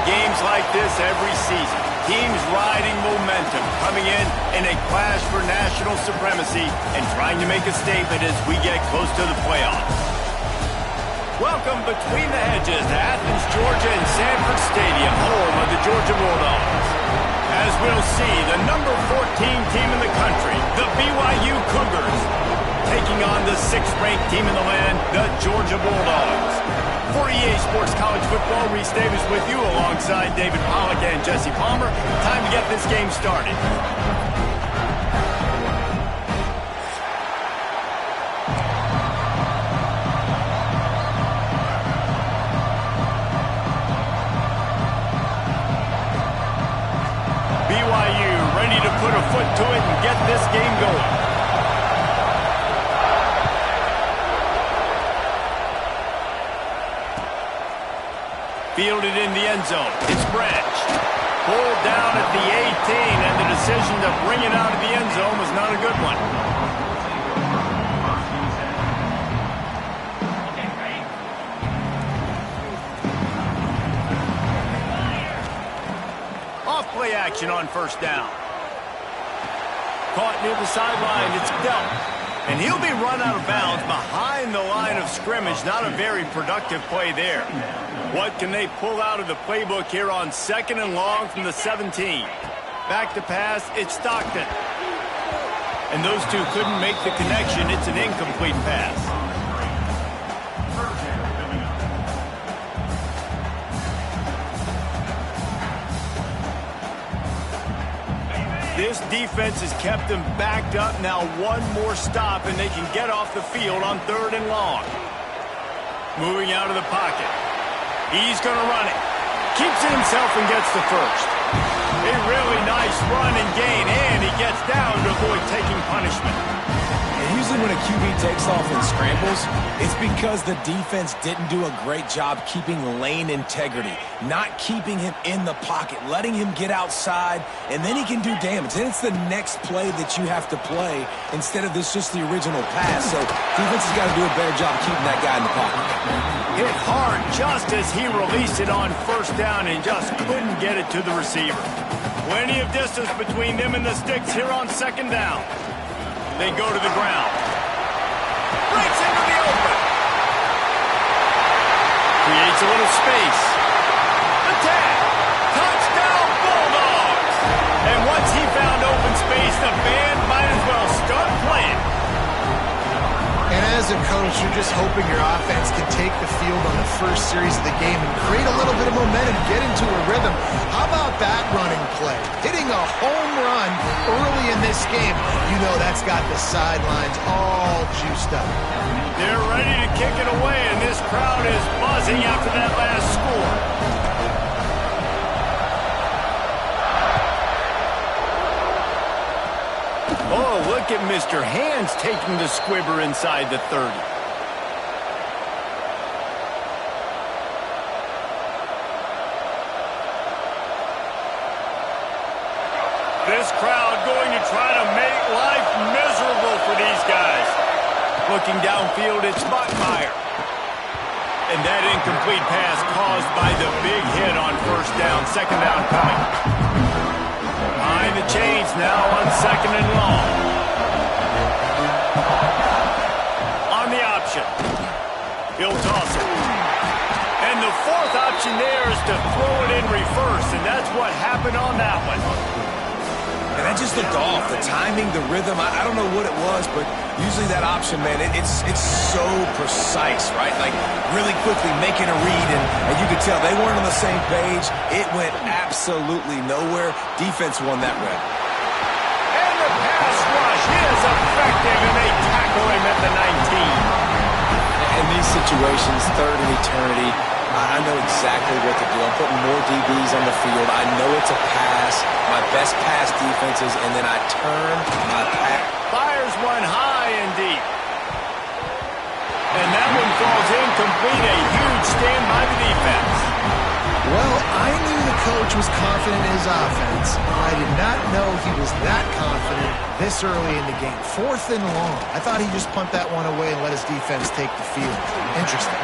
games like this every season. Teams riding momentum, coming in a clash for national supremacy and trying to make a statement as we get close to the playoffs. Welcome between the hedges to Athens, Georgia and Sanford Stadium, home of the Georgia Bulldogs. As we'll see, the number 14 team in the country, the BYU Cougars, taking on the 6th-ranked team in the land, the Georgia Bulldogs. For EA Sports College Football, Reese Davis with you alongside David Pollack and Jesse Palmer. Time to get this game started. BYU ready to put a foot to it and get this game going. Fielded in the end zone. It's Branch. Pulled down at the 18, and the decision to bring it out of the end zone was not a good one. Off-play action on first down. Caught near the sideline. It's Delp. And he'll be run out of bounds behind the line of scrimmage. Not a very productive play there. What can they pull out of the playbook here on 2nd and long from the 17? Back to pass, it's Stockton. And those two couldn't make the connection. It's an incomplete pass. This defense has kept them backed up. Now one more stop, and they can get off the field on 3rd and long. Moving out of the pocket. He's going to run it. Keeps it himself and gets the first. A really nice run and gain, and he gets down to avoid taking punishment. And usually when a QB takes off and scrambles, it's because the defense didn't do a great job keeping lane integrity, not keeping him in the pocket, letting him get outside, and then he can do damage. Then it's the next play that you have to play instead of this just the original pass. So defense has got to do a better job keeping that guy in the pocket. Hit hard just as he released it on first down and just couldn't get it to the receiver. Plenty of distance between them and the sticks here on 2nd down. They go to the ground. Breaks into the open. Creates a little space. Attack. Touchdown Bulldogs. And once he found open space, the band might as well start playing. And as a coach, you're just hoping your offense can take the field on the first series of the game and create a little bit of momentum, get into a rhythm. How about that running play? Hitting a home run early in this game. You know that's got the sidelines all juiced up. They're ready to kick it away, and this crowd is buzzing after that last score. Oh, look at Mr. Hands taking the squibber inside the 30. This crowd going to try to make life miserable for these guys. Looking downfield, it's Bachmeier. And that incomplete pass caused by the big hit on first down, 2nd down coming. Behind the chains now on 2nd and long. On the option. He'll toss it. And the 4th option there is to throw it in reverse, and that's what happened on that one. And that just looked off. The timing, the rhythm, I don't know what it was, but usually that option, man, it's so precise, right? Like really quickly making a read, and you could tell they weren't on the same page. It went absolutely nowhere. Defense won that rep. And the pass rush is effective, and they tackle him at the 19. In these situations, 3rd and eternity, I know exactly what to do. I'm putting more DBs on the field. I know it's a pass, my best pass defenses, and then I turn my pass. Fires one high and deep. And that one falls incomplete. A huge stand by the defense. Well, I knew the coach was confident in his offense. I did not know he was that confident this early in the game. 4th and long. I thought he'd just punt that one away and let his defense take the field. Interesting.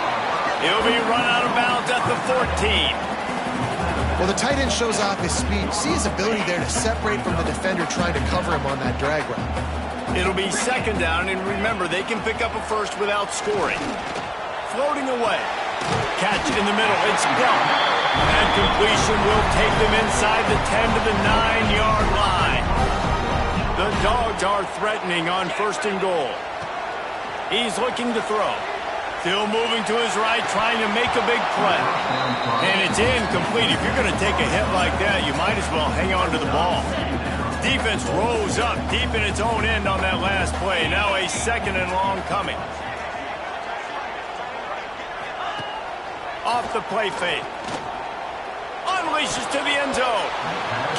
He'll be run out of bounds at the 14. Well, the tight end shows off his speed. See his ability there to separate from the defender trying to cover him on that drag route. It'll be second down, and remember, they can pick up a first without scoring. Floating away. Catch in the middle. It's blocked. And completion will take them inside the 10 to the 9-yard line. The Dogs are threatening on 1st and goal. He's looking to throw. Still moving to his right, trying to make a big play. And it's incomplete. If you're going to take a hit like that, you might as well hang on to the ball. Defense rolls up deep in its own end on that last play. Now a 2nd and long coming. Off the play fake. Unleashes to the end zone.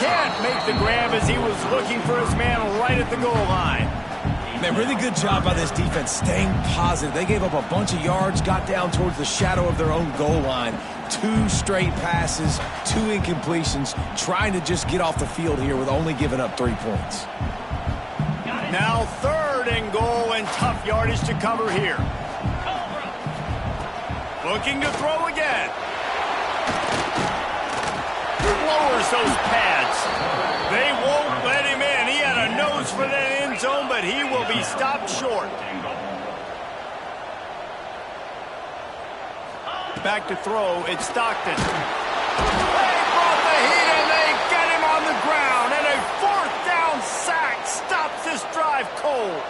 Can't make the grab as he was looking for his man right at the goal line. Man, really good job by this defense staying positive. They gave up a bunch of yards, got down towards the shadow of their own goal line. 2 straight passes, 2 incompletions, trying to just get off the field here with only giving up 3 points. Now 3rd and goal and tough yardage to cover here. Looking to throw again. Lowers those pads. They won't let him in. He had a nose for that end zone, but he will be stopped short. Back to throw. It's Stockton. They brought the heat and they get him on the ground. And a 4th down sack stops this drive cold.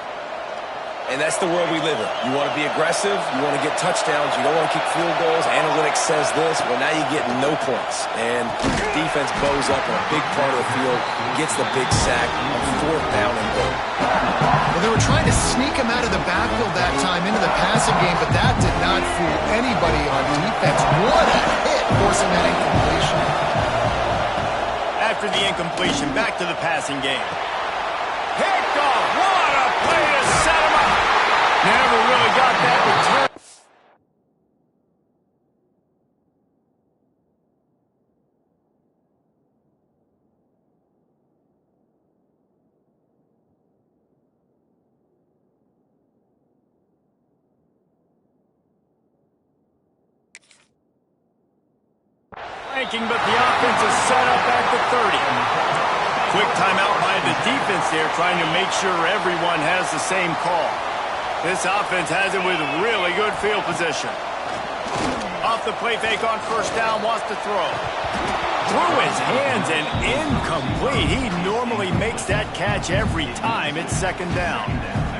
And that's the world we live in. You want to be aggressive, you want to get touchdowns, you don't want to kick field goals. Analytics says this, well, now you get no points. And defense bows up in a big part of the field, gets the big sack on 4th down and goal. Well, they were trying to sneak him out of the backfield that time into the passing game, but that did not fool anybody on defense. What a hit, forcing that incompletion. After the incompletion, back to the passing game. Picked off. What a play to set him up. Never really got that return. Flanking, but the offense is set up at the 30. Quick timeout by the defense there, trying to make sure everyone has the same call. This offense has it with really good field position. Off the play fake on 1st down, wants to throw. Through his hands and incomplete. He normally makes that catch every time. It's 2nd down.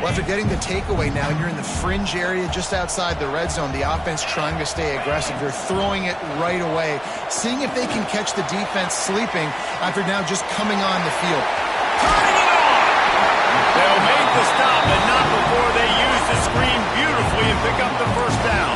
Well, after getting the takeaway now, you're in the fringe area just outside the red zone. The offense trying to stay aggressive. They're throwing it right away, seeing if they can catch the defense sleeping after now just coming on the field. Turning it on! They'll make the stop, but not before they use the screen beautifully and pick up the 1st down.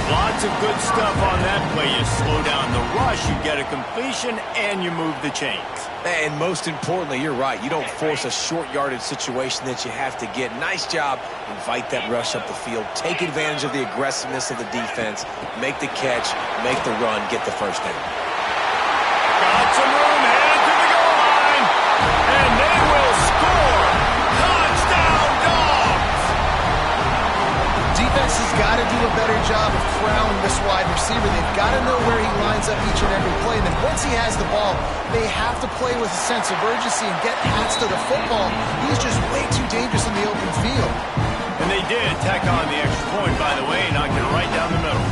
Lots of good stuff on that play. You slow down the rush, you get a completion, and you move the chains. And most importantly, you're right. You don't force a short yardage situation that you have to get. Nice job. Invite that rush up the field. Take advantage of the aggressiveness of the defense. Make the catch. Make the run. Get the 1st down. Got some room. Headed to the goal line. And they will score. Touchdown, Dogs! Defense has got to do a better job of corralling this wide receiver. They've got to know where he lines up each and every play. And then once he has the ball, they have to play with a sense of urgency and get hats to the football. He's just way too dangerous in the open field. And they did tack on the extra point, by the way, knocked it right down the middle.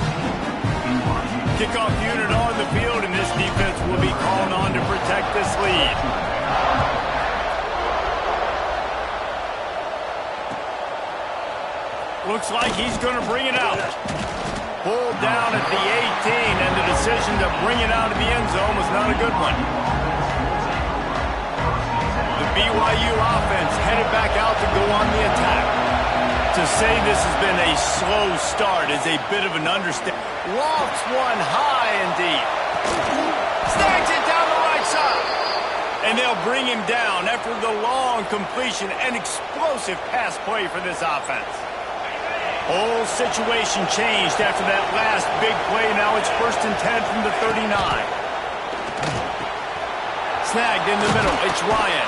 Kickoff unit on the field, and this defense will be called on to protect this lead. Looks like he's going to bring it out. Pulled down at the 18, and the decision to bring it out of the end zone was not a good one. The BYU offense headed back out to go on the attack. To say this has been a slow start is a bit of an understatement. Lofts one high and deep. Snags it down the right side. And they'll bring him down after the long completion and explosive pass play for this offense. Whole situation changed after that last big play. Now it's 1st and 10 from the 39. Snagged in the middle. It's Ryan.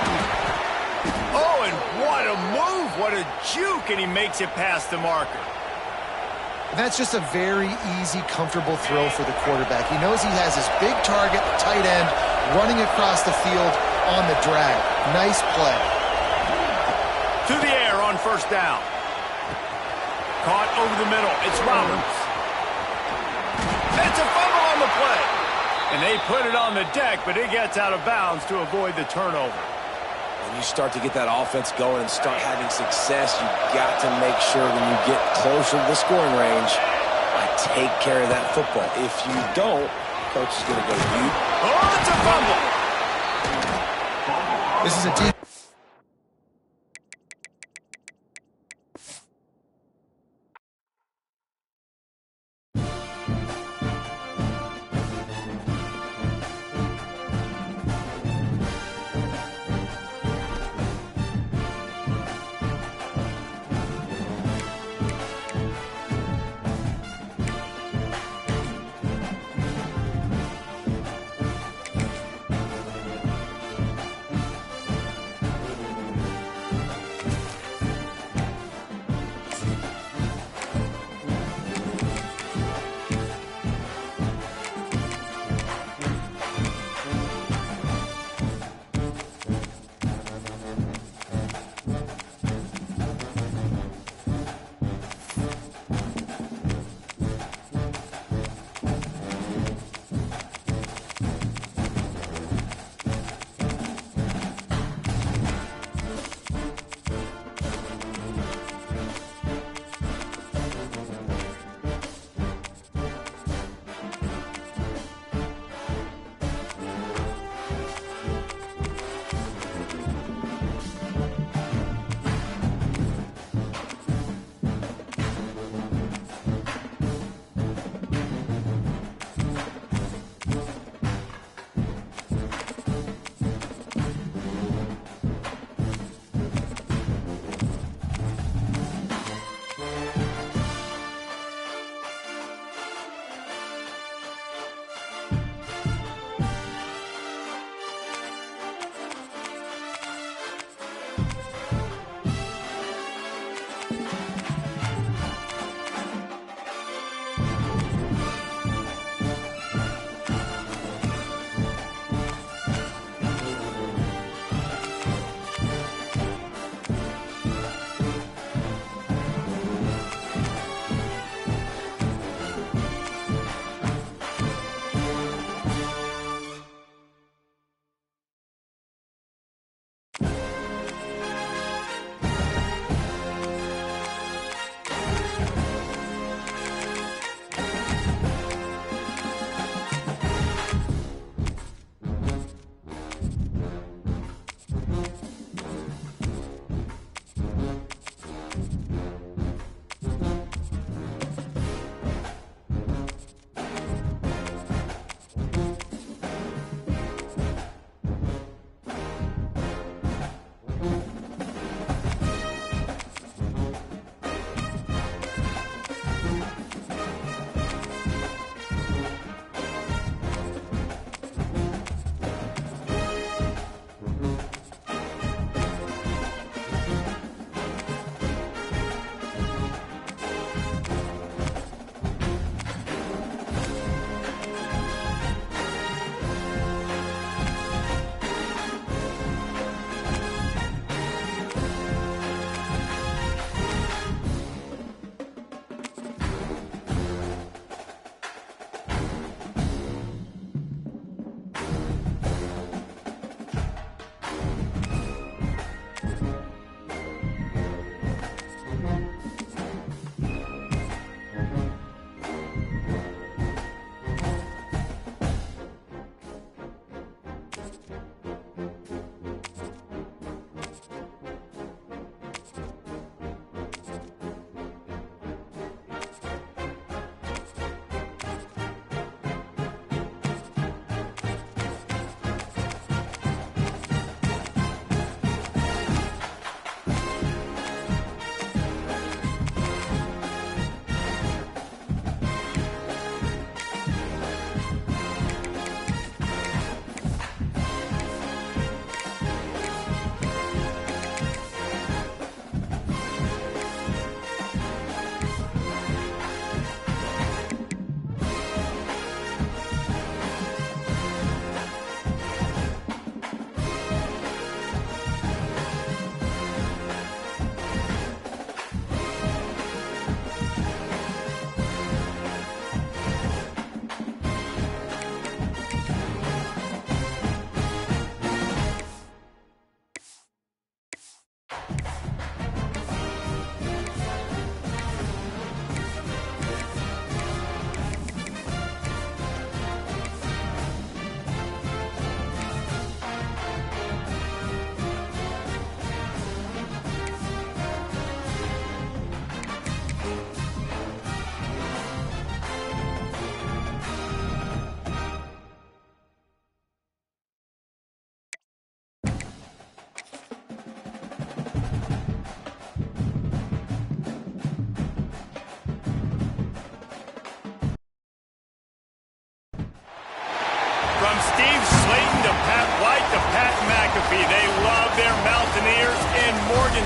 Oh, and what a move. What a juke. And he makes it past the marker. That's just a very easy, comfortable throw for the quarterback. He knows he has his big target, tight end, running across the field on the drag. Nice play. To the air on first down. Caught over the middle. It's Roberts. It's a fumble on the play. And they put it on the deck, but it gets out of bounds to avoid the turnover. When you start to get that offense going and start having success, you've got to make sure when you get closer to the scoring range, take care of that football. If you don't, coach is going to go, oh, it's a fumble. This is a deep.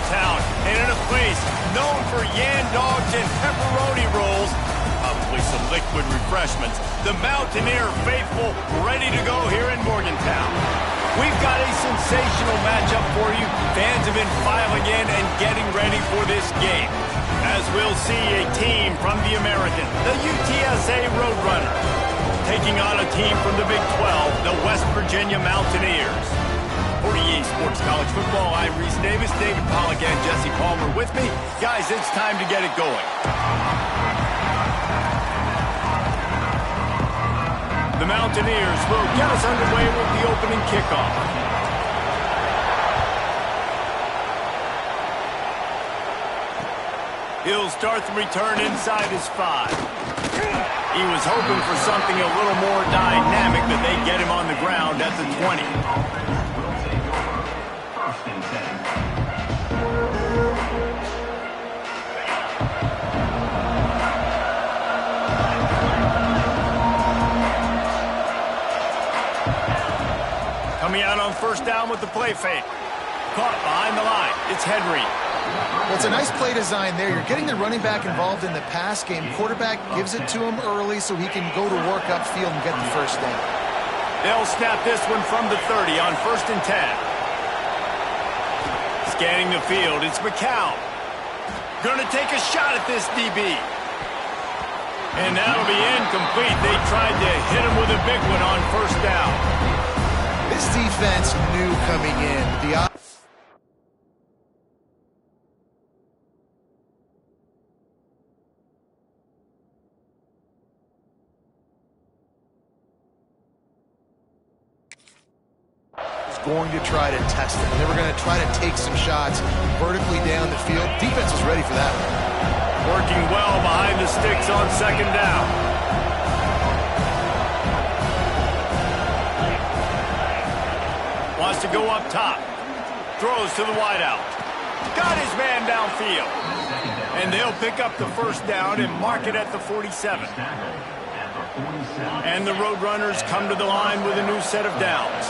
town. And in a place known for yan dogs and pepperoni rolls, probably some liquid refreshments, the Mountaineer faithful ready to go here in Morgantown. We've got a sensational matchup for you. Fans have been filing in and getting ready for this game, as we'll see a team from the American, the UTSA Roadrunners, taking on a team from the Big 12, the West Virginia Mountaineers. For EA Sports College Football, I'm Reese Davis, David Pollack, and Jesse Palmer with me. Guys, it's time to get it going. The Mountaineers will get us underway with the opening kickoff. He'll start the return inside his 5. He was hoping for something a little more dynamic, that they get him on the ground at the 20. Coming out on first down with the play fake. Caught behind the line. It's Henry. Well, it's a nice play design there. You're getting the running back involved in the pass game. Quarterback gives it to him early so he can go to work upfield and get the first down. They'll snap this one from the 30 on 1st and 10. Scanning the field, it's McCown. Going to take a shot at this DB. And that'll be incomplete. They tried to hit him with a big one on first down. This defense knew coming in. Going to try to test it. They were going to try to take some shots vertically down the field. Defense was ready for that. Working well behind the sticks on 2nd down. Wants to go up top. Throws to the wideout. Got his man downfield. And they'll pick up the first down and mark it at the 47. And the Roadrunners come to the line with a new set of downs.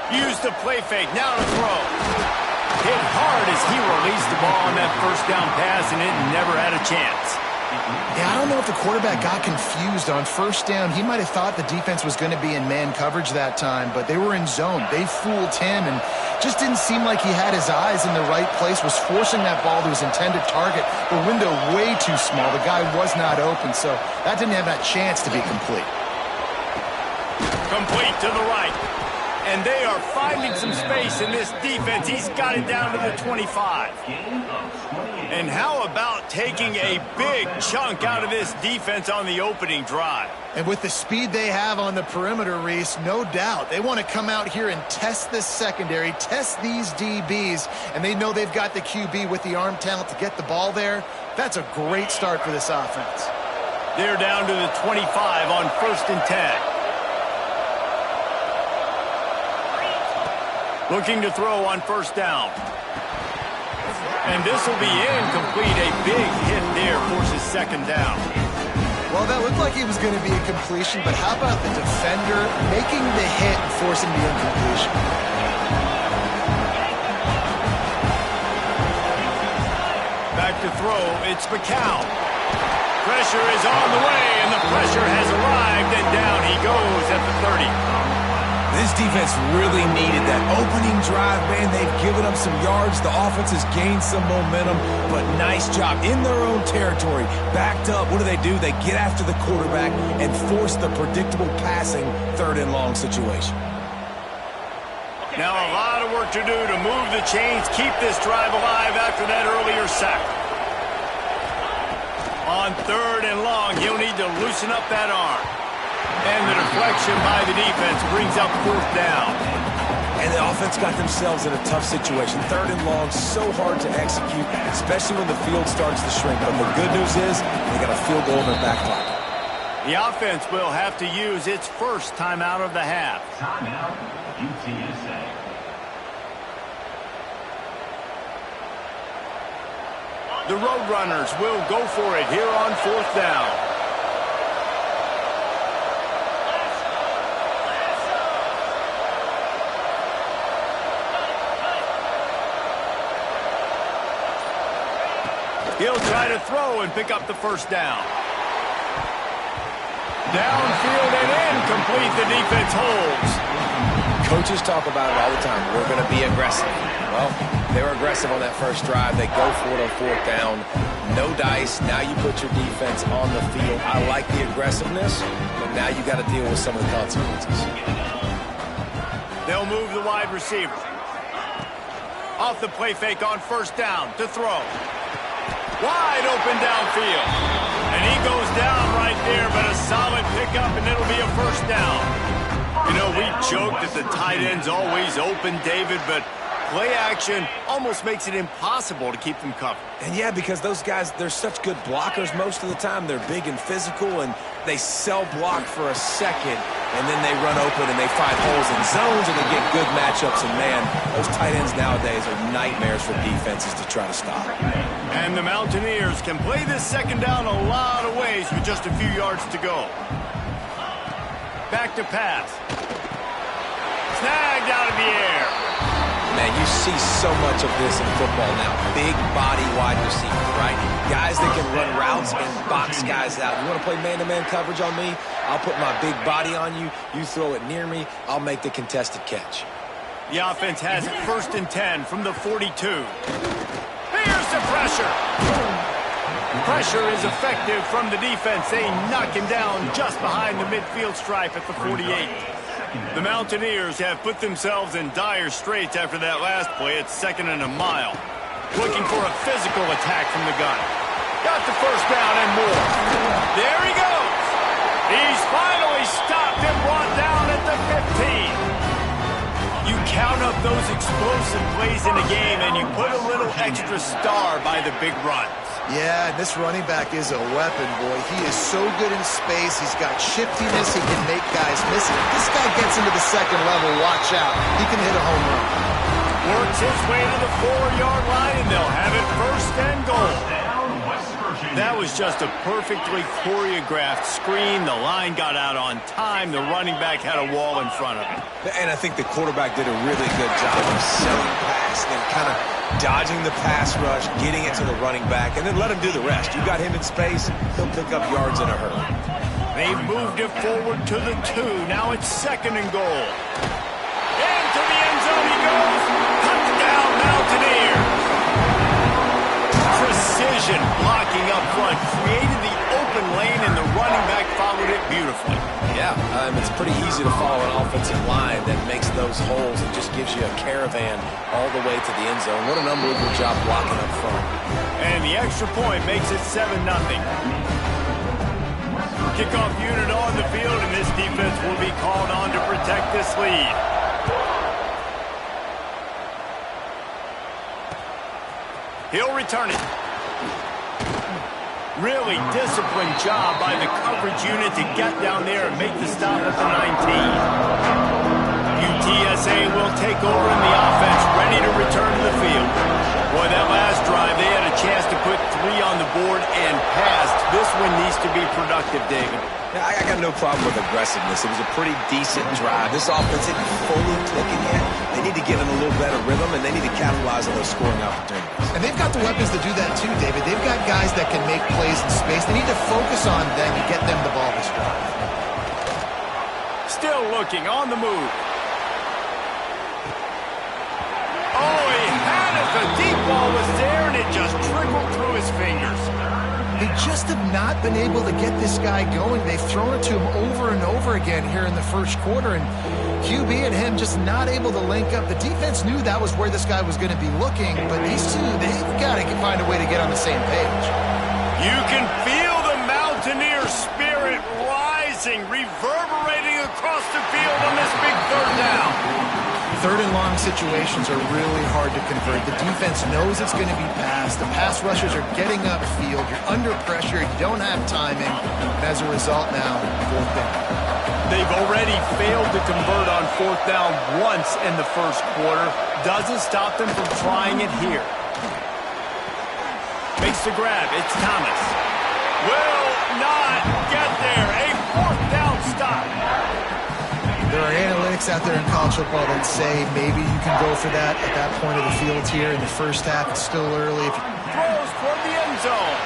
Use the play fake, now to throw. Hit hard as he released the ball on that first down pass, and it never had a chance. Yeah, I don't know if the quarterback got confused on first down. He might have thought the defense was going to be in man coverage that time, but they were in zone. They fooled him, and just didn't seem like he had his eyes in the right place, was forcing that ball to his intended target. The window way too small. The guy was not open, so that didn't have that chance to be complete. Complete to the right. And they are finding some space in this defense. He's got it down to the 25. And how about taking a big chunk out of this defense on the opening drive? And with the speed they have on the perimeter, Reese, no doubt, they want to come out here and test this secondary, test these DBs, and they know they've got the QB with the arm talent to get the ball there. That's a great start for this offense. They're down to the 25 on 1st and 10. Looking to throw on first down. And this will be incomplete. A big hit there forces 2nd down. Well, that looked like it was going to be a completion, but how about the defender making the hit and forcing the incompletion? Back to throw, it's McCown. Pressure is on the way, and the pressure has arrived, and down he goes at the 30. This defense really needed that opening drive, man. They've given up some yards. The offense has gained some momentum, but nice job in their own territory. Backed up. What do? They get after the quarterback and force the predictable passing 3rd and long situation. Now a lot of work to do to move the chains, keep this drive alive after that earlier sack. On 3rd and long, he'll need to loosen up that arm. And the deflection by the defense brings up 4th down. And the offense got themselves in a tough situation. 3rd and long, so hard to execute, especially when the field starts to shrink. But the good news is they got a field goal in their back pocket. The offense will have to use its first timeout of the half. Timeout, UTSA. The Roadrunners will go for it here on 4th down. try to throw and pick up the first down. Downfield and incomplete. The defense holds. Coaches talk about it all the time. We're going to be aggressive. Well, they were aggressive on that first drive. They go for it on fourth down. No dice. Now you put your defense on the field. I like the aggressiveness, but now you got to deal with some of the consequences. They'll move the wide receiver. Off the play fake on first down to throw. Wide open downfield. And he goes down right there, but a solid pickup, and it'll be a first down. You know, we joked that the tight end's always open, David, but play action almost makes it impossible to keep them covered. And yeah, because those guys, they're such good blockers most of the time. They're big and physical, and they sell block for a second, and then they run open and they find holes in zones, and they get good matchups. And man, those tight ends nowadays are nightmares for defenses to try to stop. And the Mountaineers can play this second down a lot of ways with just a few yards to go. Back to pass. Snagged out of the air. Man, you see so much of this in football now. Big body wide receivers, right? Guys that can run routes and box guys out. You want to play man-to-man coverage on me? I'll put my big body on you. You throw it near me, I'll make the contested catch. The offense has it 1st and 10 from the 42. Here's the pressure. Pressure is effective from the defense. They knock him down just behind the midfield stripe at the 48. The Mountaineers have put themselves in dire straits after that last play. It's 2nd and a mile. Looking for a physical attack from the gun. Got the first down and more. There he goes. He's finally stopped and brought down at the 15. You count up those explosive plays in a game, and you put a little extra star by the big runs. Yeah, this running back is a weapon, boy. He is so good in space. He's got shiftiness. He can make guys miss it. If this guy gets into the second level, watch out. He can hit a home run. Works his way to the 4-yard line, and they'll have it 1st and goal. That was just a perfectly choreographed screen. The line got out on time. The running back had a wall in front of him. And I think the quarterback did a really good job of selling pass and then kind of dodging the pass rush, getting it to the running back, and then let him do the rest. You got him in space, he'll pick up yards in a hurry. They've moved it forward to the 2. Now it's 2nd and goal. Into the end zone he goes. Touchdown, Mountaineer. Precision blocking up front. Created the open lane, and the running back followed it beautifully. Yeah, it's pretty easy to follow an offensive line that makes those holes and just gives you a caravan all the way to the end zone. What an unbelievable job blocking up front. And the extra point makes it 7-0. Kickoff unit on the field, and this defense will be called on to protect this lead. He'll return it. Really disciplined job by the coverage unit to get down there and make the stop at the 19. UTSA will take over in the offense, ready to return to the field. Boy, that last drive, they had a chance to put 3 on the board and passed. This one needs to be productive, David. Yeah, I got no problem with aggressiveness. It was a pretty decent drive. This offense isn't fully clicking yet. They need to get in a little better rhythm, and they need to capitalize on those scoring opportunities. And they've got the weapons to do that too, David. They've got guys that can make plays in space. They need to focus on them and get them the ball this drive. Still looking on the move. Oh, he had it. The deep ball was there, and it just trickled through his fingers. They just have not been able to get this guy going. They've thrown it to him over and over again here in the first quarter, and QB and him just not able to link up. The defense knew that was where this guy was going to be looking, but these two, they've got to find a way to get on the same page. You can feel the Mountaineer spirit rising, reverberating across the field on this big 3rd down. 3rd and long situations are really hard to convert. The defense knows it's going to be passed. The pass rushers are getting upfield. You're under pressure. You don't have timing. And as a result now, 4th down. They've already failed to convert on 4th down once in the first quarter. Doesn't stop them from trying it here. Makes the grab. It's Thomas. Will not get there. A 4th down stop. There are analytics out there in college football that say maybe you can go for that at that point of the field here in the first half. It's still early. Throws toward the end zone.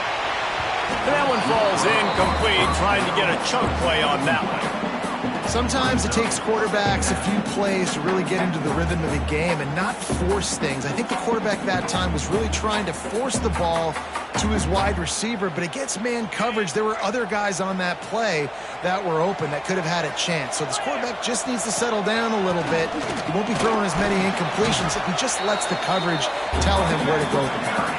Incomplete, trying to get a chunk play on that one. Sometimes it takes quarterbacks a few plays to really get into the rhythm of the game and not force things. I think the quarterback that time was really trying to force the ball to his wide receiver, but against man coverage, there were other guys on that play that were open that could have had a chance. So this quarterback just needs to settle down a little bit. He won't be throwing as many incompletions if he just lets the coverage tell him where to go with the ball.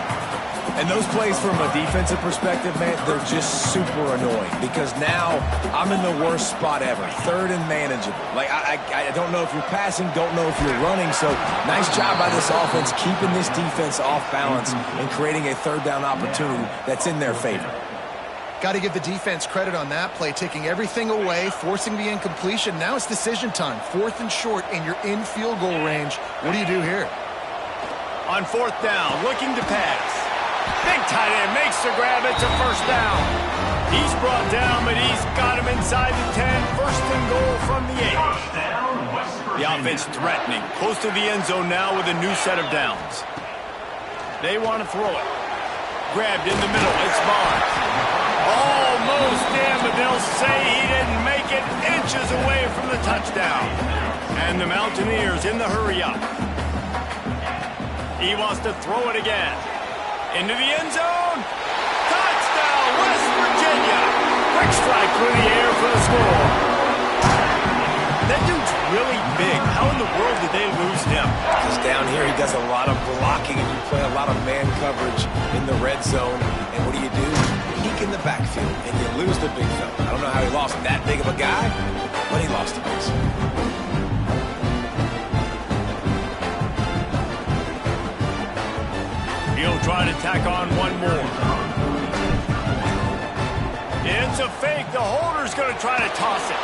And those plays from a defensive perspective, man, they're just super annoying because now I'm in the worst spot ever, third and manageable. Like, I don't know if you're passing, don't know if you're running, so nice job by this offense keeping this defense off balance and creating a third down opportunity that's in their favor. Got to give the defense credit on that play, taking everything away, forcing the incompletion. Now it's decision time, 4th and short, and you're in field goal range. What do you do here? On 4th down, looking to pass. Big tight end makes the grab. It's a first down. He's brought down, but he's got him inside the 10. First and goal from the 8. The offense threatening. Close to the end zone now with a new set of downs. They want to throw it. Grabbed in the middle. It's Barnes. Almost in, but they'll say he didn't make it. Inches away from the touchdown. And the Mountaineers in the hurry up. He wants to throw it again. Into the end zone. Touchdown, West Virginia. Quick strike through the air for the score. That dude's really big. How in the world did they lose him? Because down here he does a lot of blocking and you play a lot of man coverage in the red zone. And what do? Peek in the backfield and you lose the big fella. I don't know how he lost that big of a guy, but he lost a piece. He'll try to tack on one more. It's a fake. The holder's going to try to toss it.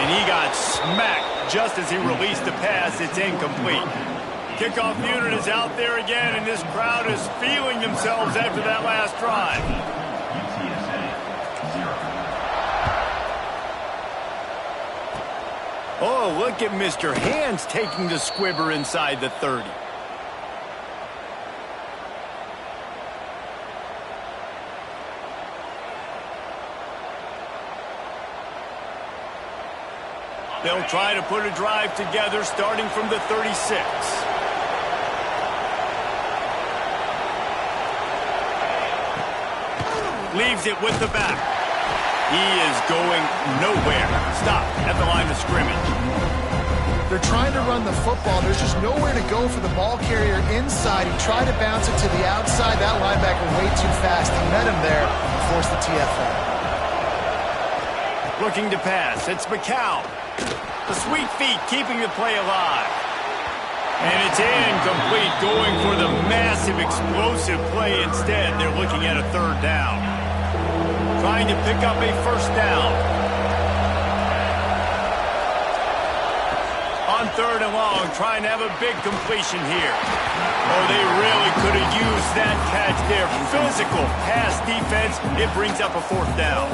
And he got smacked just as he released the pass. It's incomplete. Kickoff unit is out there again, and this crowd is feeling themselves after that last drive. Oh, look at Mr. Hands taking the squibber inside the 30. They'll try to put a drive together starting from the 36. Leaves it with the back. He is going nowhere. Stop at the line of scrimmage. They're trying to run the football. There's just nowhere to go for the ball carrier inside. He tried to bounce it to the outside. That linebacker way too fast. He met him there and forced the TFL. Looking to pass. It's McCown. The sweet feet keeping the play alive. And it's incomplete, going for the massive explosive play instead. They're looking at a third down. Trying to pick up a first down. On 3rd and long, trying to have a big completion here. Oh, they really could have used that catch there. Physical pass defense. It brings up a 4th down.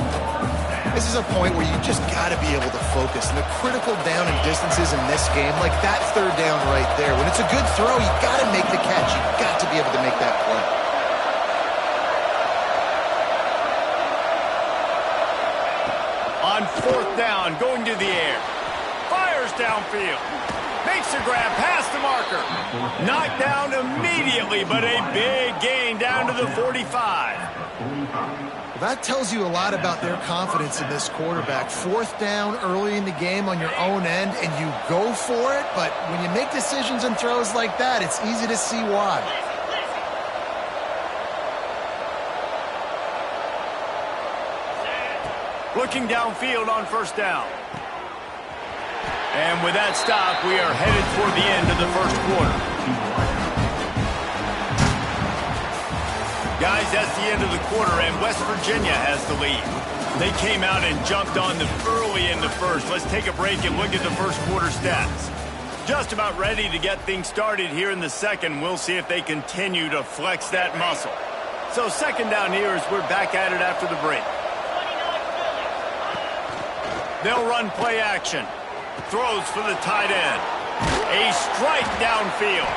This is a point where you just got to be able to focus. And the critical down and distances in this game, like that third down right there, when it's a good throw, you got to make the catch. You got to be able to make that play. On 4th down, going to the air. Fires downfield. Makes a grab past the marker. Knocked down immediately, but a big gain down to the 45. Well, that tells you a lot about their confidence in this quarterback. 4th down early in the game on your own end, and you go for it, but when you make decisions and throws like that, it's easy to see why. Looking downfield on 1st down. And with that stop, we are headed toward the end of the 1st quarter. Guys, that's the end of the quarter, and West Virginia has the lead. They came out and jumped on them early in the 1st. Let's take a break and look at the 1st quarter stats. Just about ready to get things started here in the 2nd. We'll see if they continue to flex that muscle. So 2nd down here as we're back at it after the break. They'll run play action. Throws for the tight end. A strike downfield.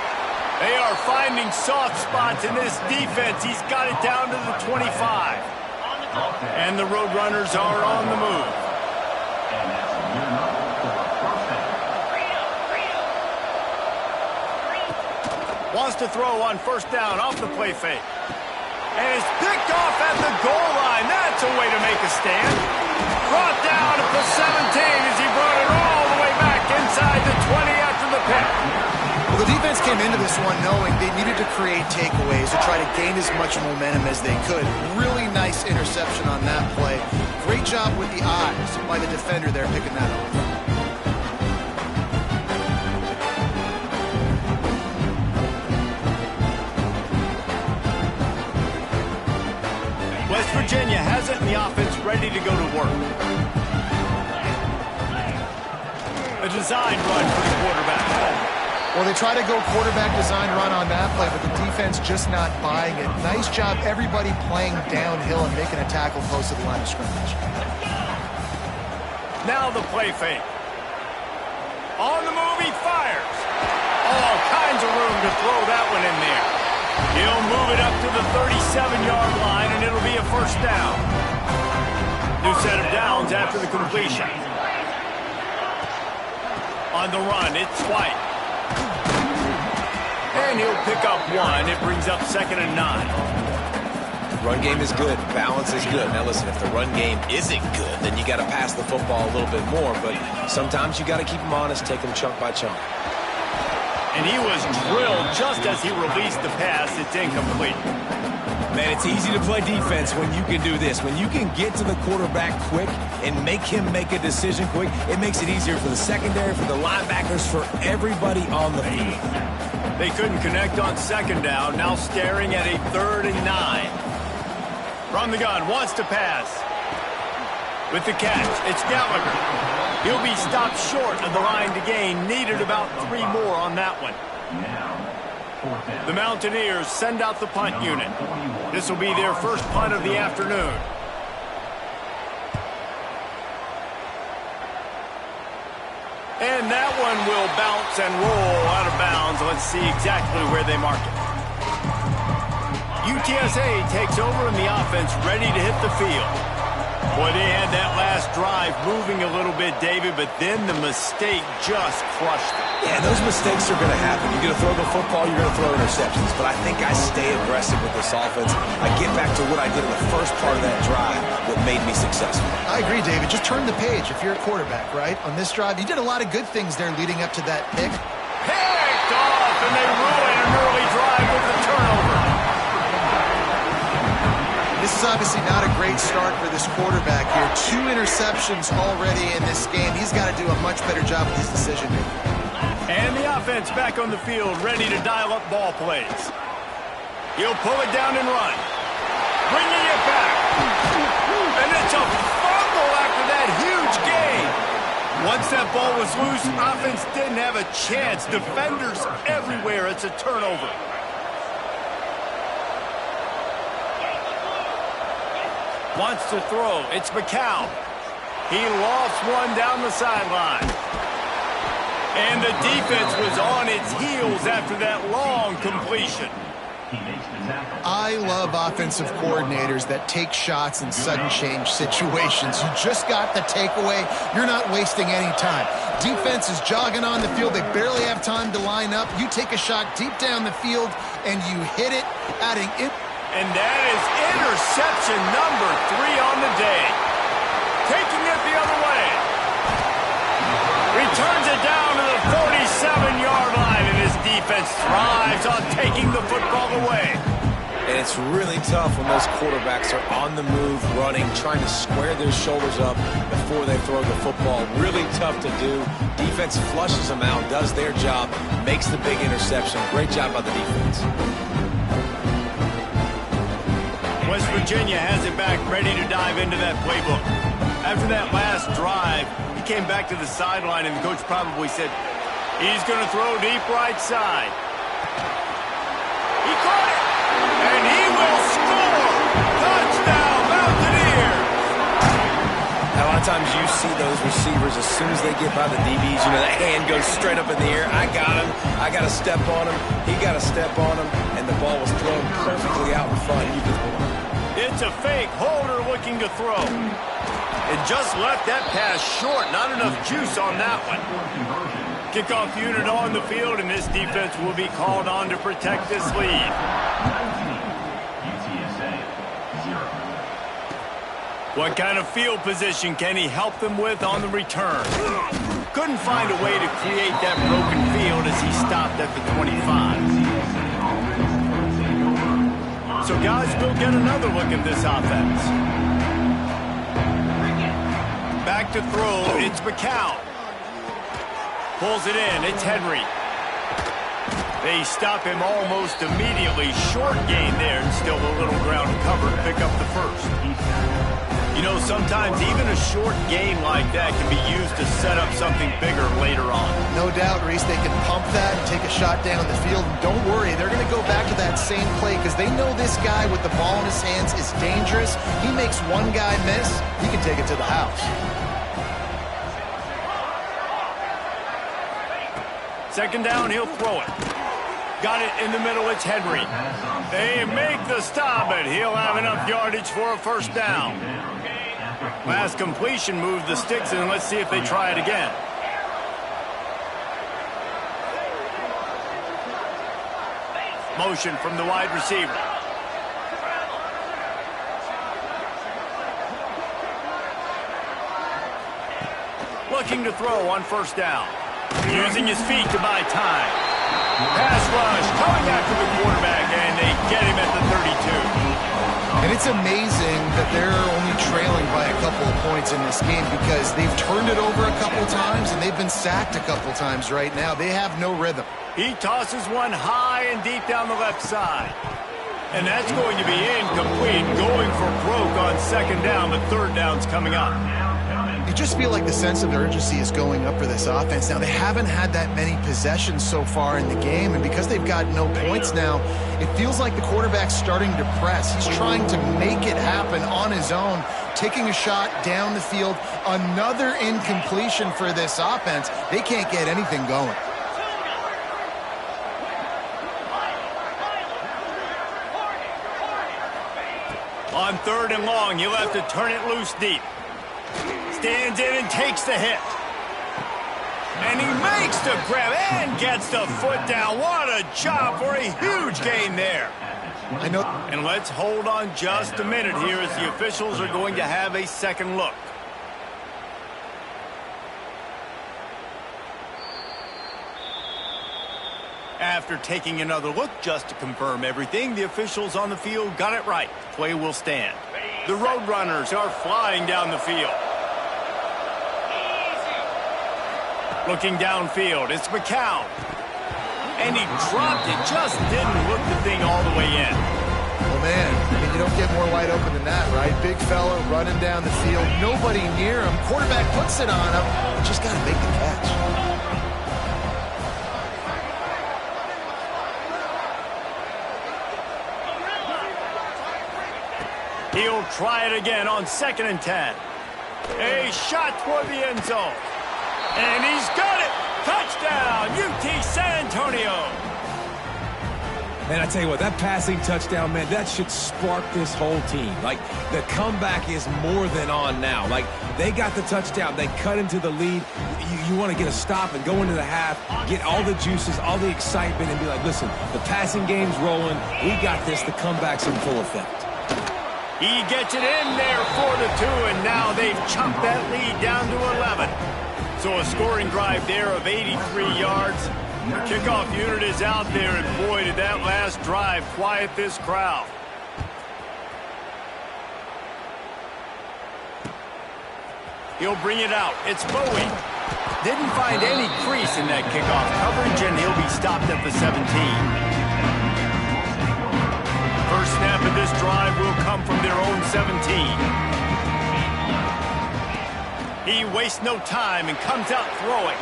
They are finding soft spots in this defense. He's got it down to the 25. And And the Roadrunners are on the move. And that's your number for a first down. Wants to throw on first down off the play fake. And it's picked off at the goal line. That's a way to make a stand. Brought down at the 17 as he brought it all the way back inside the 20 after the pick. Well, the defense came into this one knowing they needed to create takeaways to try to gain as much momentum as they could. Really nice interception on that play. Great job with the eyes by the defender there picking that up. West Virginia has it in the offense ready to go to work. A design run for the quarterback. Well, they try to go quarterback design run on that play, but the defense just not buying it. Nice job, everybody playing downhill and making a tackle close to the line of scrimmage. Now the play fake. On the move, he fires. All kinds of room to throw that one in there. He'll move it up to the 37-yard line, and it'll be a first down. New set of downs after the completion. On the run, it's White. And he'll pick up one. It brings up 2nd and 9. Run game is good. Balance is good. Now listen, if the run game isn't good, then you got to pass the football a little bit more. But sometimes you got to keep them honest, take them chunk by chunk. And he was drilled just as he released the pass. It's incomplete. Man, it's easy to play defense when you can do this. When you can get to the quarterback quick and make him make a decision quick, it makes it easier for the secondary, for the linebackers, for everybody on the field. They couldn't connect on 2nd down. Now staring at a 3rd and 9. From the gun, wants to pass. With the catch, it's Gallagher. He'll be stopped short of the line to gain. Needed about 3 more on that one. Now, fourth down. The Mountaineers send out the punt unit. This will be their first punt of the afternoon. And that one will bounce and roll out of bounds. Let's see exactly where they mark it. UTSA takes over in the offense, ready to hit the field. Boy, they had that last drive moving a little bit, David, but then the mistake just crushed them. Yeah, those mistakes are going to happen. You're going to throw the football, you're going to throw interceptions. But I think I stay aggressive with this offense. I get back to what I did in the first part of that drive that made me successful. I agree, David. Just turn the page if you're a quarterback, right? On this drive, you did a lot of good things there leading up to that pick. Picked off, and they ruin an early drive with the turnover. This is obviously not a great start for this quarterback here. 2 interceptions already in this game. He's got to do a much better job with his decision-making. And the offense back on the field, ready to dial up ball plays. He'll pull it down and run. Bringing it back. And it's a fumble after that huge gain. Once that ball was loose, offense didn't have a chance. Defenders everywhere. It's a turnover. Wants to throw. It's McCown. He lofts one down the sideline. And the defense was on its heels after that long completion. He makes the tackle. I love offensive coordinators that take shots in sudden change situations. You just got the takeaway. You're not wasting any time. Defense is jogging on the field. They barely have time to line up. You take a shot deep down the field, and you hit it, adding it. And that is interception number 3 on the day. Taking it the other way. Returns it down to the 47-yard line, and his defense thrives on taking the football away. And it's really tough when those quarterbacks are on the move, running, trying to square their shoulders up before they throw the football. Really tough to do. Defense flushes them out, does their job, makes the big interception. Great job by the defense. West Virginia has it back, ready to dive into that playbook. After that last drive, he came back to the sideline, and the coach probably said, he's going to throw deep right side. He caught it, and he will score! Touchdown, Mountaineers! A lot of times you see those receivers, as soon as they get by the DBs, you know, that hand goes straight up in the air. I got him. I got to step on him. He got to step on him, and the ball was thrown perfectly out in front. It's a fake. Holder looking to throw. And just left that pass short. Not enough juice on that one. Kickoff unit on the field, and this defense will be called on to protect this lead. What kind of field position can he help them with on the return? Couldn't find a way to create that broken field as he stopped at the 25. So guys, we'll get another look at this offense. Back to throw, it's McCown. Pulls it in, it's Henry. They stop him almost immediately. Short gain there, and still a little ground cover to pick up the first. You know, sometimes even a short gain like that can be used to set up something bigger later on. No doubt, Reese, they can pump that and take a shot down the field. And don't worry, they're going to go back to that same play because they know this guy with the ball in his hands is dangerous. He makes one guy miss, he can take it to the house. Second down, he'll throw it. Got it in the middle, it's Henry. They make the stop, but he'll have enough yardage for a first down. Last completion moved the sticks, and let's see if they try it again. Motion from the wide receiver. Looking to throw on first down. Using his feet to buy time. Pass rush coming after the quarterback, and they get him at the 32. And it's amazing that they're only trailing by a couple of points in this game because they've turned it over a couple times and they've been sacked a couple times right now. They have no rhythm. He tosses one high and deep down the left side. And that's going to be incomplete. Going for broke on second down, but third down's coming up. You just feel like the sense of urgency is going up for this offense. Now, they haven't had that many possessions so far in the game, and because they've got no points now, it feels like the quarterback's starting to press. He's trying to make it happen on his own, taking a shot down the field. Another incompletion for this offense. They can't get anything going. On third and long, you'll have to turn it loose deep. Stands in and takes the hit. And he makes the grab and gets the foot down. What a job for a huge gain there. I know. And let's hold on just a minute here as the officials are going to have a second look. After taking another look just to confirm everything, the officials on the field got it right. Play will stand. The Roadrunners are flying down the field. Looking downfield, it's McCown. And he dropped it, just didn't look the thing all the way in. Well, man, I mean, you don't get more wide open than that, right? Big fella running down the field, nobody near him. Quarterback puts it on him, just got to make the catch. He'll try it again on 2nd and 10. A shot toward the end zone. And he's got it! Touchdown, UT San Antonio! Man, I tell you what, that passing touchdown, man, that should spark this whole team. Like, the comeback is more than on now. Like, they got the touchdown. They cut into the lead. You want to get a stop and go into the half, get all the juices, all the excitement, and be like, listen, the passing game's rolling. We got this. The comeback's in full effect. He gets it in there for the 2, and now they've chopped that lead down to 11. So a scoring drive there of 83 yards. The kickoff unit is out there, and boy, did that last drive quiet this crowd. He'll bring it out. It's Bowie. Didn't find any crease in that kickoff coverage, and he'll be stopped at the 17. First snap of this drive will come from their own 17. He wastes no time and comes out throwing.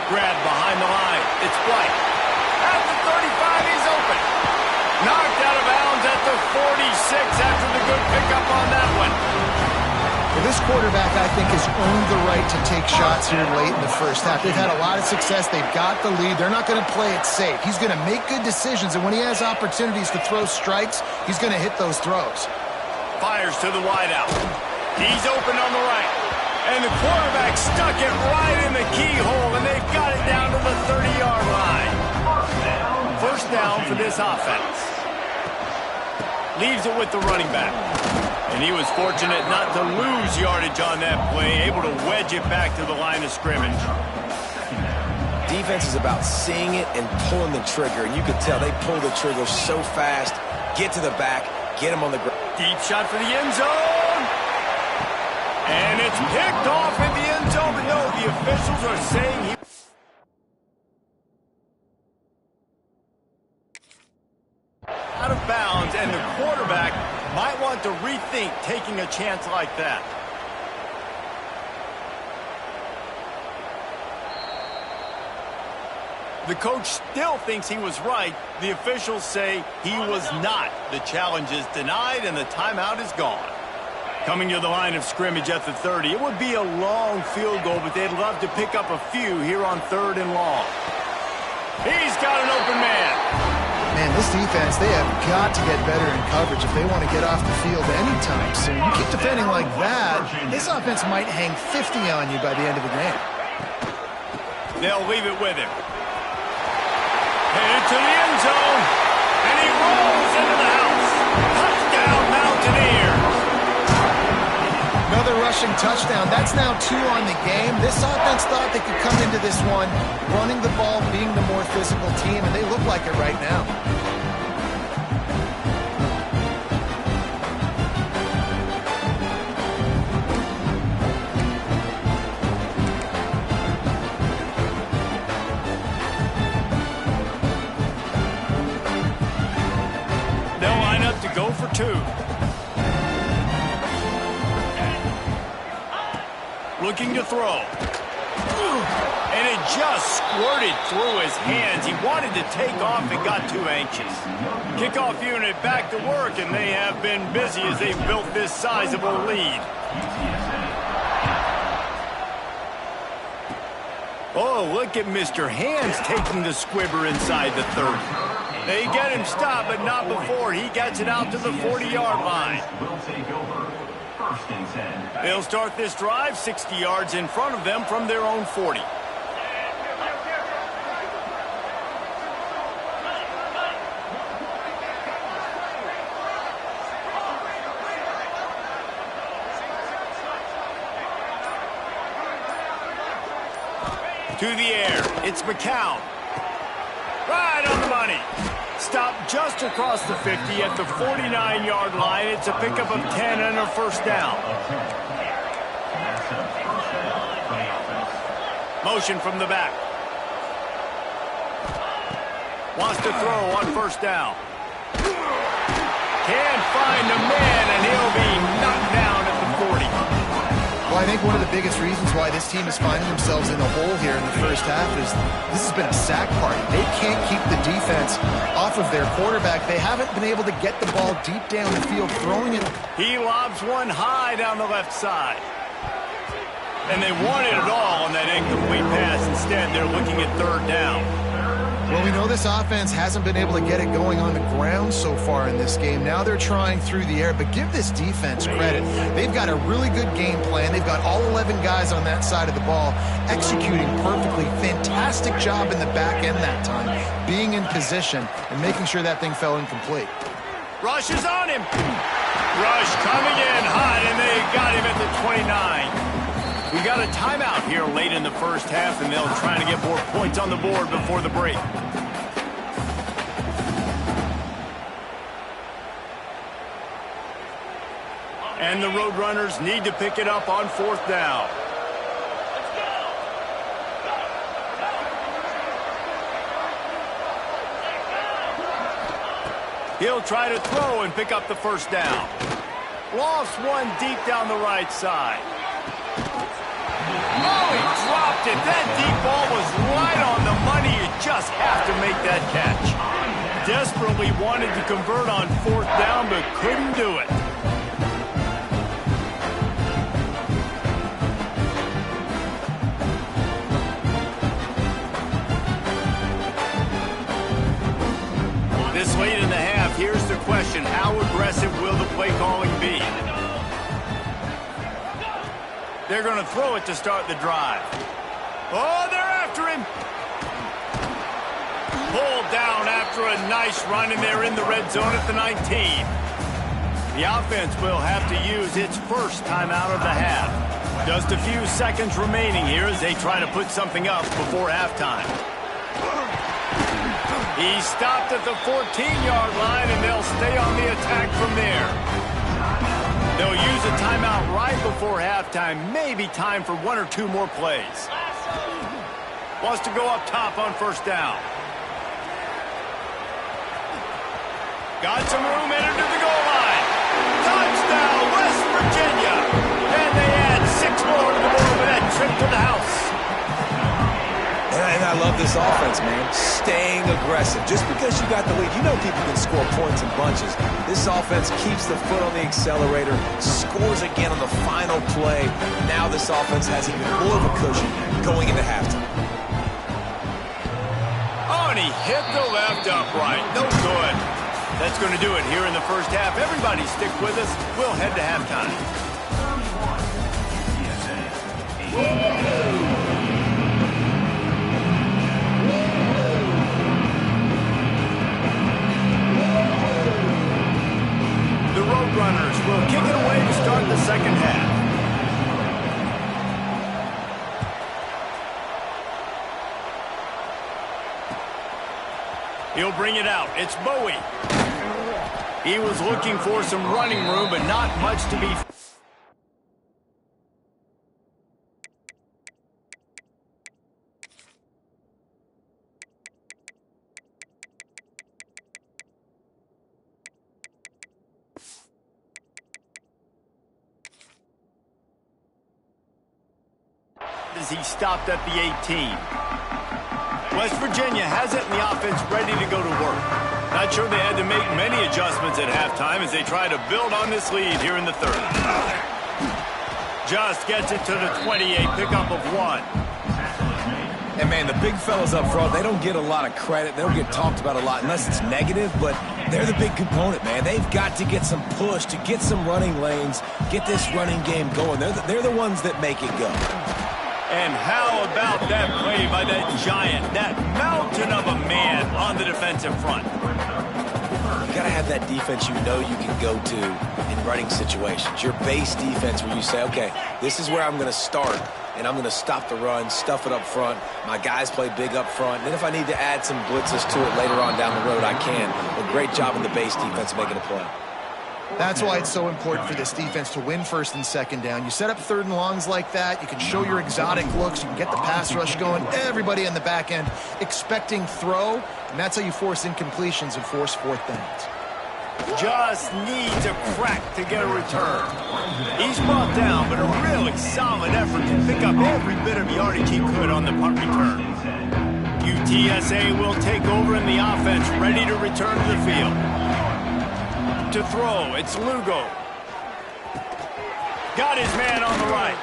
Grab behind the line. It's White. At the 35, he's open. Knocked out of bounds at the 46 after the good pickup on that one. Well, this quarterback, I think, has earned the right to take shots here late in the first half. They've had a lot of success. They've got the lead. They're not going to play it safe. He's going to make good decisions, and when he has opportunities to throw strikes, he's going to hit those throws. fires to the wideout. He's open on the right. And the quarterback stuck it right in the keyhole, and they've got it down to the 30-yard line. First down for this offense. Leaves it with the running back. And he was fortunate not to lose yardage on that play, able to wedge it back to the line of scrimmage. Defense is about seeing it and pulling the trigger, and you can tell they pull the trigger so fast, get to the back, get him on the ground. Deep shot for the end zone. And it's picked off in the end zone, but no, the officials are saying he... out of bounds, and the quarterback might want to rethink taking a chance like that. The coach still thinks he was right. The officials say he was not. The challenge is denied, and the timeout is gone. Coming to the line of scrimmage at the 30. It would be a long field goal, but they'd love to pick up a few here on 3rd and long. He's got an open man. Man, this defense, they have got to get better in coverage if they want to get off the field anytime soon. You keep defending like that, this offense might hang 50 on you by the end of the game. They'll leave it with him. Headed to the end zone, and he rolls into the house. Touchdown, Mountaineers. Another rushing touchdown. That's now 2 on the game. This offense thought they could come into this one running the ball, being the more physical team, and they look like it right now. They'll line up to go for 2. Looking to throw. And it just squirted through his hands. He wanted to take off and got too anxious. Kickoff unit back to work, and they have been busy as they've built this sizable lead. Oh, look at Mr. Hands taking the squibber inside the 30. They get him stopped, but not before he gets it out to the 40-yard line. They'll start this drive 60 yards in front of them from their own 40. To the air, it's McCown. Right on the money. Stopped just across the 50 at the 49-yard line. It's a pickup of 10 and a first down. Motion from the back. Wants to throw on first down. Can't find a man, and he'll be knocked down at the 40. Well, I think one of the biggest reasons why this team is finding themselves in the hole here in the first half is this has been a sack party. They can't keep the defense off of their quarterback. They haven't been able to get the ball deep down the field, throwing it. He lobs one high down the left side. And they wanted it all on that incomplete pass. Instead, they're looking at 3rd down. Well, we know this offense hasn't been able to get it going on the ground so far in this game. Now they're trying through the air, but give this defense credit. They've got a really good game plan. They've got all 11 guys on that side of the ball executing perfectly. Fantastic job in the back end that time, being in position and making sure that thing fell incomplete. Rush is on him. Rush coming in hot, and they got him at the 29. We got a timeout here late in the first half, and they'll try to get more points on the board before the break. And the Roadrunners need to pick it up on 4th down. He'll try to throw and pick up the first down. Lofts one deep down the right side. Oh, he dropped it. That deep ball was right on the money. You just have to make that catch. Desperately wanted to convert on 4th down, but couldn't do it. This late in the half, here's the question. How aggressive will the play calling be? They're going to throw it to start the drive. Oh, they're after him. Pulled down after a nice run, and they're in the red zone at the 19. The offense will have to use its first timeout of the half. Just a few seconds remaining here as they try to put something up before halftime. He stopped at the 14-yard line, and they'll stay on the attack from there. They'll use a timeout right before halftime. Maybe time for one or two more plays. Wants to go up top on first down. Got some room entered to the goal line. Touchdown, West Virginia. And they add 6 more to the board with that trip to the house. And I love this offense, man. Staying aggressive. Just because you got the lead, you know people can score points in bunches. This offense keeps the foot on the accelerator, scores again on the final play. Now this offense has even more of a cushion going into halftime. Oh, and he hit the left upright. No good. That's going to do it here in the first half. Everybody stick with us. We'll head to halftime. The Roadrunners will kick it away to start the second half. He'll bring it out. It's Bowie. He was looking for some running room, but not much to be. As he stopped at the 18. West Virginia has it in the offense ready to go to work. Not sure they had to make many adjustments at halftime as they try to build on this lead here in the third. Just gets it to the 28, pickup of 1. And, man, the big fellas up front, they don't get a lot of credit. They don't get talked about a lot unless it's negative, but they're the big component, man. They've got to get some push, to get some running lanes, get this running game going. They're the ones that make it go. And how about that play by that giant, that mountain of a man on the defensive front? You got to have that defense you know you can go to in running situations. Your base defense where you say, okay, this is where I'm going to start, and I'm going to stop the run, stuff it up front. My guys play big up front. And then if I need to add some blitzes to it later on down the road, I can. A great job in the base defense making a play. That's why it's so important for this defense to win first and second down. You set up third and longs like that, you can show your exotic looks, you can get the pass rush going, everybody in the back end expecting throw, and that's how you force incompletions and force fourth downs. Just needs a crack to get a return. He's brought down, but a really solid effort to pick up every bit of yardage he could on the punt return. UTSA will take over in the offense, ready to return to the field. To throw, it's Lugo. Got his man on the right.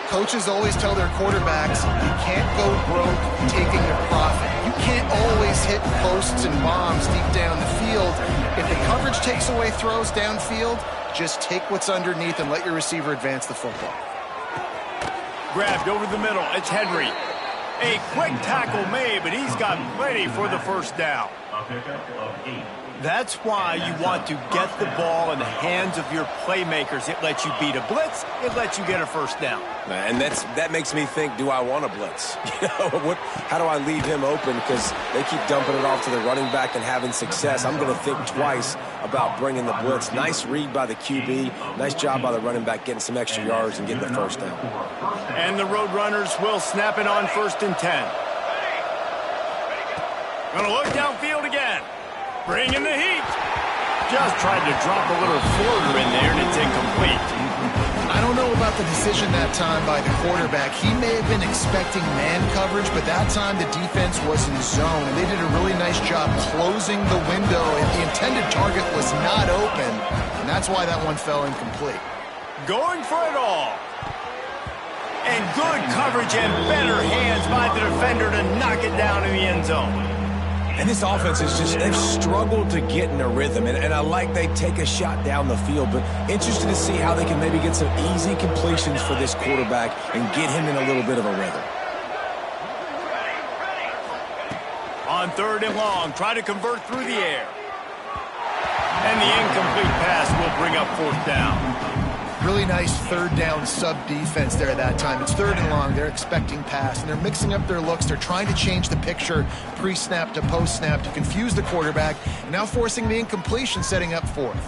Coaches always tell their quarterbacks, you can't go broke taking a profit. You can't always hit posts and bombs deep down the field. If the coverage takes away throws downfield, just take what's underneath and let your receiver advance the football. Grabbed over the middle, it's Henry. A quick tackle made, but he's got plenty for the first down. A pickup of 8. That's why you want to get the ball in the hands of your playmakers. It lets you beat a blitz. It lets you get a first down. And that makes me think, do I want to blitz? How do I leave him open? Because they keep dumping it off to the running back and having success. I'm going to think twice about bringing the blitz. Nice read by the QB. Nice job by the running back getting some extra yards and getting the first down. And the Roadrunners will snap it on 1st and 10. Going to look downfield again. Bringing the heat. Just tried to drop a little floater in there, and it's incomplete. I don't know about the decision that time by the quarterback. He may have been expecting man coverage, but that time the defense was in zone, and they did a really nice job closing the window, and the intended target was not open, and that's why that one fell incomplete. Going for it all. And good coverage and better hands by the defender to knock it down in the end zone. And this offense is just, they've struggled to get in a rhythm. And I like they take a shot down the field, but interested to see how they can maybe get some easy completions for this quarterback and get him in a little bit of a rhythm. On 3rd and long, try to convert through the air. And the incomplete pass will bring up 4th down. Really nice 3rd down sub-defense there at that time. It's 3rd and long. They're expecting pass, and they're mixing up their looks. They're trying to change the picture pre-snap to post-snap to confuse the quarterback, and now forcing the incompletion, setting up 4th.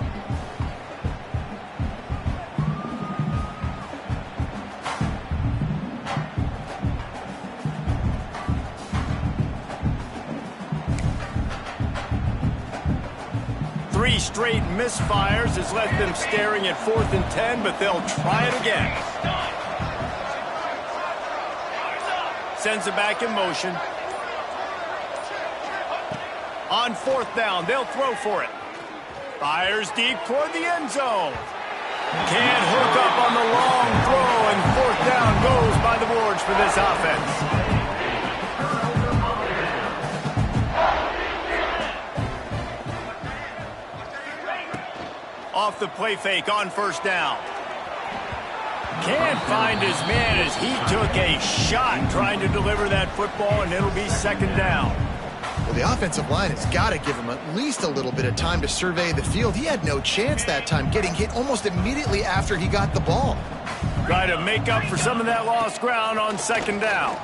Three straight misfires has left them staring at 4th and 10, but they'll try it again. Sends it back in motion. On 4th down, they'll throw for it. Fires deep toward the end zone. Can't hook up on the long throw, and 4th down goes by the boards for this offense. Off the play fake on 1st down. Can't find his man as he took a shot trying to deliver that football, and it'll be 2nd down. Well, the offensive line has got to give him at least a little bit of time to survey the field. He had no chance that time, getting hit almost immediately after he got the ball. Try to make up for some of that lost ground on 2nd down.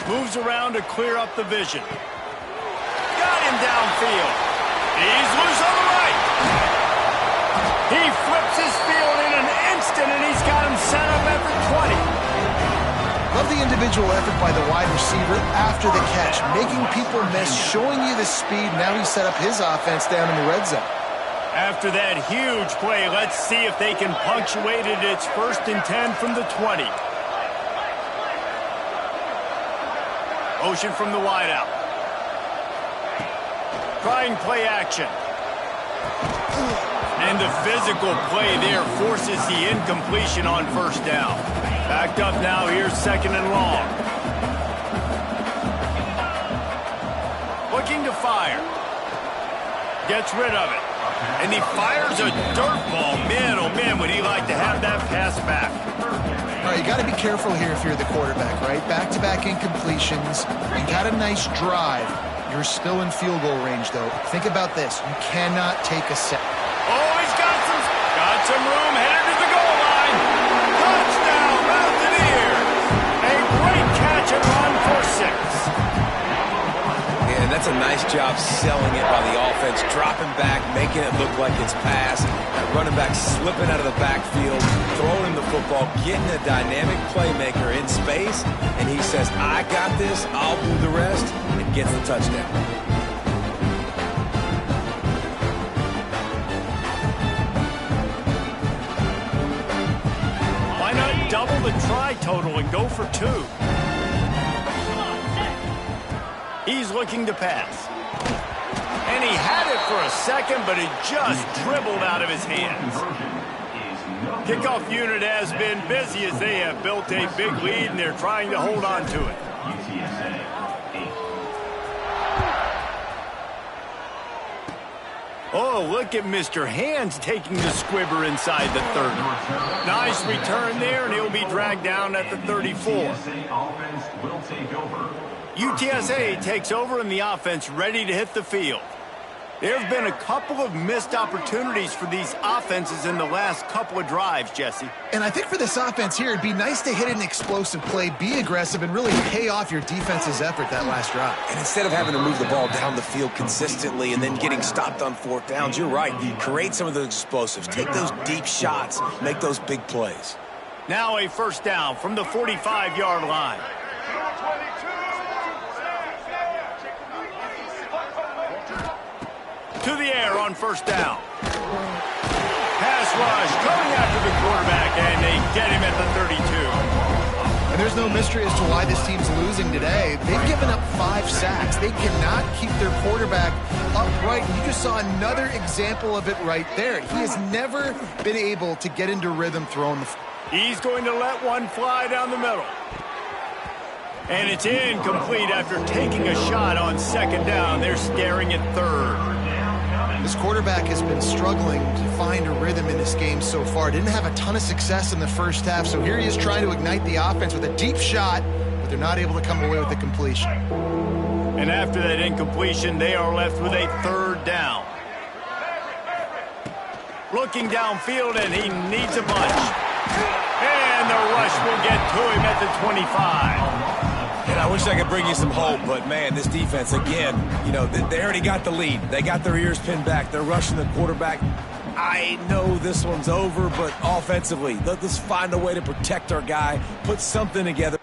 Moves around to clear up the vision. Got him downfield. He's loose on the right. He flips his field in an instant, and he's got him set up at the 20. Love the individual effort by the wide receiver after the catch, making people miss, showing you the speed. Now he's set up his offense down in the red zone. After that huge play, let's see if they can punctuate it. It's 1st and 10 from the 20. Motion from the wideout. Trying play action. And the physical play there forces the incompletion on 1st down. Backed up now, here's 2nd and long. Looking to fire. Gets rid of it. And he fires a dirt ball. Man, oh man, would he like to have that pass back. All right, you got to be careful here if you're the quarterback, right? Back-to-back incompletions. You got a nice drive. You're still in field goal range, though. Think about this. You cannot take a set. Oh, he's got some room, headed to the goal line. Touchdown, Mountaineers. A great catch and run for 6. Yeah, and that's a nice job selling it by the offense, dropping back, making it look like it's pass. That running back slipping out of the backfield, throwing him the football, getting a dynamic playmaker in space, and he says, I got this, I'll do the rest, and gets the touchdown. Double the try total and go for 2. He's looking to pass. And he had it for a second, but it just dribbled out of his hands. Kickoff unit has been busy as they have built a big lead, and they're trying to hold on to it. Oh, look at Mr. Hands taking the squibber inside the 30. Nice return there, and he'll be dragged down at the 34. UTSA takes over, and the offense ready to hit the field. There have been a couple of missed opportunities for these offenses in the last couple of drives, Jesse. And I think for this offense here, it'd be nice to hit an explosive play, be aggressive, and really pay off your defense's effort that last drive. And instead of having to move the ball down the field consistently and then getting stopped on 4th downs, you're right. Create some of those explosives. Take those deep shots. Make those big plays. Now a 1st down from the 45-yard line. To the air on 1st down. Pass rush coming after the quarterback, and they get him at the 32. And there's no mystery as to why this team's losing today. They've given up 5 sacks. They cannot keep their quarterback upright. You just saw another example of it right there. He has never been able to get into rhythm throwing the... He's going to let one fly down the middle. And it's incomplete after taking a shot on second down. They're staring at third. This quarterback has been struggling to find a rhythm in this game so far. Didn't have a ton of success in the first half, so here he is trying to ignite the offense with a deep shot, but they're not able to come away with the completion. And after that incompletion, they are left with a third down. Looking downfield, and he needs a bunch. And the rush will get to him at the 25. And I wish I could bring you some hope, but, man, this defense, again, you know, they already got the lead. They got their ears pinned back. They're rushing the quarterback. I know this one's over, but offensively, let's find a way to protect our guy, put something together.